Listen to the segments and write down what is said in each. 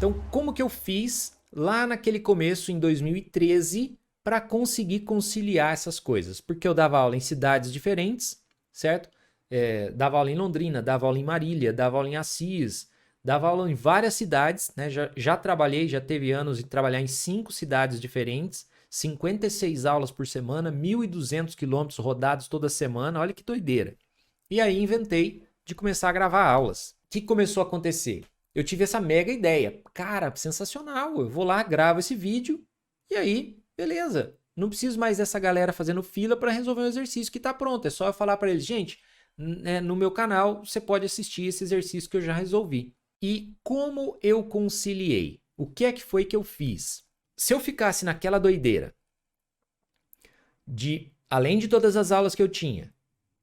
Então, como que eu fiz lá naquele começo, em 2013, para conseguir conciliar essas coisas? Porque eu dava aula em cidades diferentes, certo? Dava aula em Londrina, dava aula em Marília, dava aula em Assis, dava aula em várias cidades, né? Já trabalhei, já teve anos de trabalhar em 5 cidades diferentes, 56 aulas por semana, 1.200 quilômetros rodados toda semana, olha que doideira. E aí inventei de começar a gravar aulas. O que começou a acontecer? Eu tive essa mega ideia. Cara, sensacional, eu vou lá, gravo esse vídeo e aí, beleza. Não preciso mais dessa galera fazendo fila para resolver um exercício que está pronto. É só eu falar para eles, gente, no meu canal você pode assistir esse exercício que eu já resolvi. E como eu conciliei? O que é que foi que eu fiz? Se eu ficasse naquela doideira de, além de todas as aulas que eu tinha,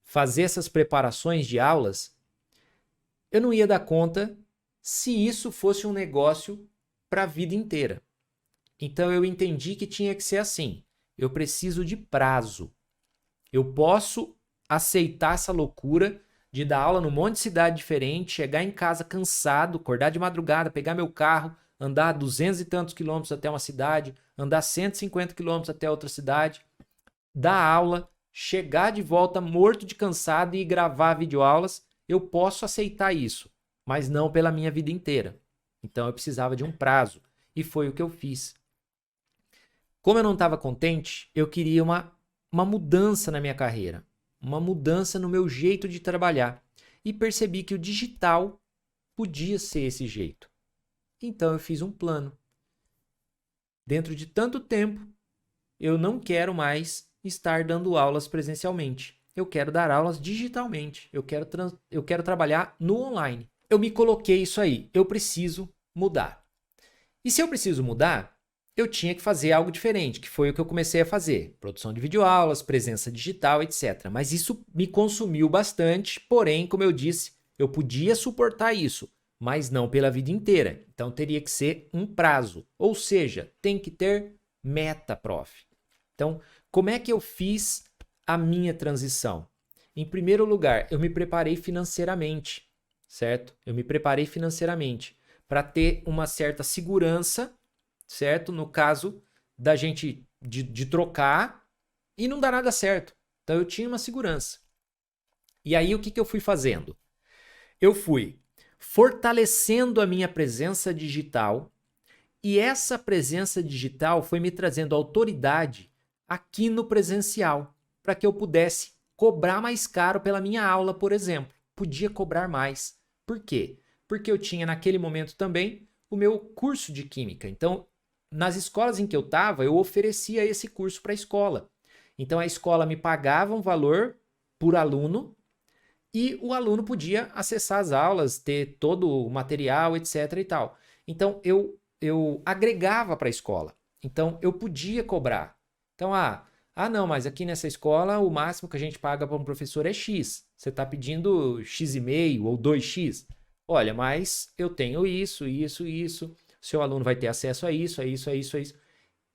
fazer essas preparações de aulas, eu não ia dar conta se isso fosse um negócio para a vida inteira. Então eu entendi que tinha que ser assim. Eu preciso de prazo. Eu posso aceitar essa loucura de dar aula num monte de cidade diferente, chegar em casa cansado, acordar de madrugada, pegar meu carro, andar 200 e tantos quilômetros até uma cidade, andar 150 quilômetros até outra cidade, dar aula, chegar de volta morto de cansado e gravar videoaulas. Eu posso aceitar isso, mas não pela minha vida inteira. Então eu precisava de um prazo e foi o que eu fiz. Como eu não estava contente, eu queria uma mudança na minha carreira, uma mudança no meu jeito de trabalhar e percebi que o digital podia ser esse jeito. Então eu fiz um plano. Dentro de tanto tempo, eu não quero mais estar dando aulas presencialmente. Eu quero dar aulas digitalmente. Eu quero trabalhar no online. Eu me coloquei isso aí. Eu preciso mudar. E se eu preciso mudar, eu tinha que fazer algo diferente, que foi o que eu comecei a fazer. Produção de videoaulas, presença digital, etc. Mas isso me consumiu bastante, porém, como eu disse, eu podia suportar isso, mas não pela vida inteira. Então teria que ser um prazo. Ou seja, tem que ter meta, prof. Então, como é que eu fiz a minha transição? Em primeiro lugar, eu me preparei financeiramente, certo? Eu me preparei financeiramente para ter uma certa segurança, certo? No caso da gente de trocar e não dar nada certo. Então eu tinha uma segurança. E aí o que eu fui fazendo? Eu fui fortalecendo a minha presença digital e essa presença digital foi me trazendo autoridade aqui no presencial para que eu pudesse cobrar mais caro pela minha aula, por exemplo. Podia cobrar mais. Por quê? Porque eu tinha naquele momento também o meu curso de química. Então, nas escolas em que eu estava, eu oferecia esse curso para a escola. Então, a escola me pagava um valor por aluno e o aluno podia acessar as aulas, ter todo o material, etc. e tal. Então, eu agregava para a escola. Então, eu podia cobrar. Então, não, mas aqui nessa escola o máximo que a gente paga para um professor é X. Você está pedindo X,5 ou 2X. Olha, mas eu tenho isso, isso, isso. Seu aluno vai ter acesso a isso, a isso, a isso, a isso.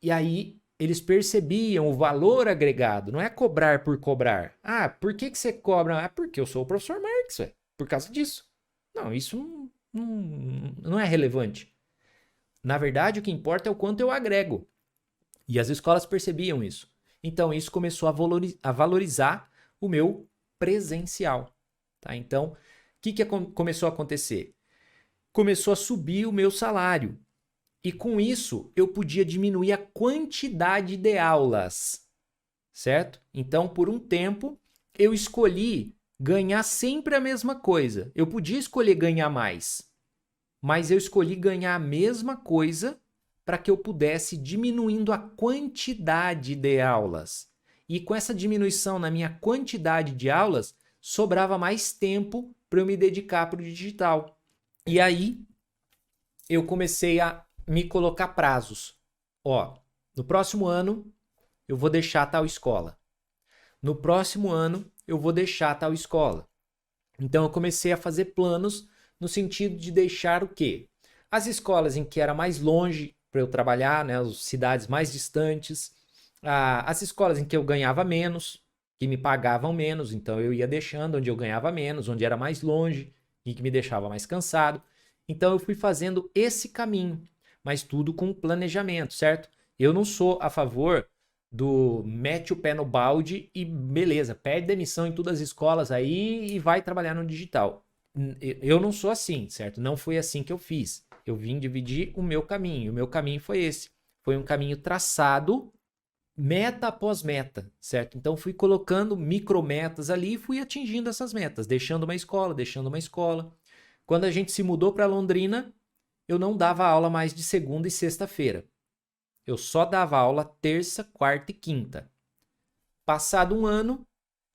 E aí eles percebiam o valor agregado. Não é cobrar por cobrar. Ah, por que você cobra? Ah, porque eu sou o professor Marx, ué. Por causa disso. Não, isso não é relevante. Na verdade, o que importa é o quanto eu agrego. E as escolas percebiam isso. Então, isso começou a valorizar o meu presencial. Tá? Então, o que começou a acontecer? Começou a subir o meu salário. E com isso, eu podia diminuir a quantidade de aulas, certo? Então, por um tempo, eu escolhi ganhar sempre a mesma coisa. Eu podia escolher ganhar mais, mas eu escolhi ganhar a mesma coisa para que eu pudesse diminuindo a quantidade de aulas. E com essa diminuição na minha quantidade de aulas, sobrava mais tempo para eu me dedicar para o digital. E aí, eu comecei a me colocar prazos. Ó, no próximo ano eu vou deixar tal escola. No próximo ano eu vou deixar tal escola. Então eu comecei a fazer planos no sentido de deixar o quê? As escolas em que era mais longe para eu trabalhar, né, as cidades mais distantes, as escolas em que eu ganhava menos, que me pagavam menos, então eu ia deixando onde eu ganhava menos, onde era mais longe e que me deixava mais cansado. Então eu fui fazendo esse caminho, mas tudo com planejamento, certo? Eu não sou a favor do mete o pé no balde e beleza, pede demissão em todas as escolas aí e vai trabalhar no digital. Eu não sou assim, certo? Não foi assim que eu fiz. Eu vim dividir o meu caminho. O meu caminho foi esse. Foi um caminho traçado, meta após meta, certo? Então fui colocando micrometas ali e fui atingindo essas metas, deixando uma escola, deixando uma escola. Quando a gente se mudou para Londrina, eu não dava aula mais de segunda e sexta-feira. Eu só dava aula terça, quarta e quinta. Passado um ano,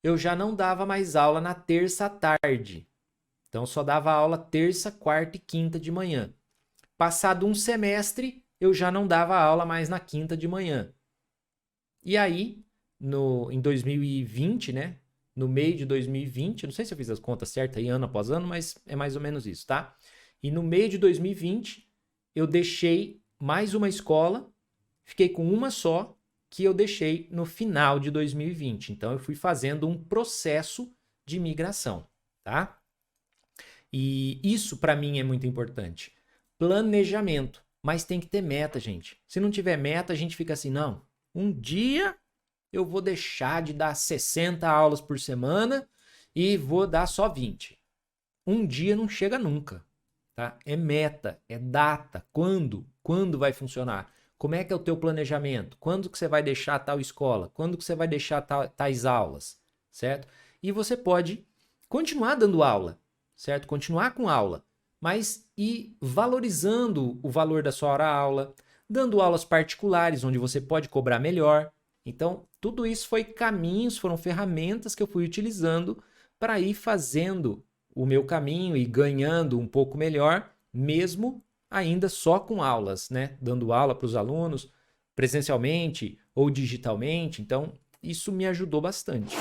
eu já não dava mais aula na terça à tarde. Então, só dava aula terça, quarta e quinta de manhã. Passado um semestre, eu já não dava aula mais na quinta de manhã. E aí, em 2020, né? No meio de 2020, não sei se eu fiz as contas certas aí ano após ano, mas é mais ou menos isso, tá? E no meio de 2020, eu deixei mais uma escola, fiquei com uma só, que eu deixei no final de 2020. Então, eu fui fazendo um processo de migração, tá? E isso, para mim, é muito importante. Planejamento. Mas tem que ter meta, gente. Se não tiver meta, a gente fica assim, não. Um dia eu vou deixar de dar 60 aulas por semana e vou dar só 20. Um dia não chega nunca, tá? É meta, é data, quando vai funcionar? Como é que é o teu planejamento? Quando que você vai deixar tal escola? Quando que você vai deixar tais aulas, certo? E você pode continuar dando aula, certo? Continuar com aula, mas ir valorizando o valor da sua hora-aula, dando aulas particulares onde você pode cobrar melhor. Então, tudo isso foi caminhos, foram ferramentas que eu fui utilizando para ir fazendo o meu caminho e ganhando um pouco melhor, mesmo ainda só com aulas, né? Dando aula para os alunos presencialmente ou digitalmente. Então, isso me ajudou bastante.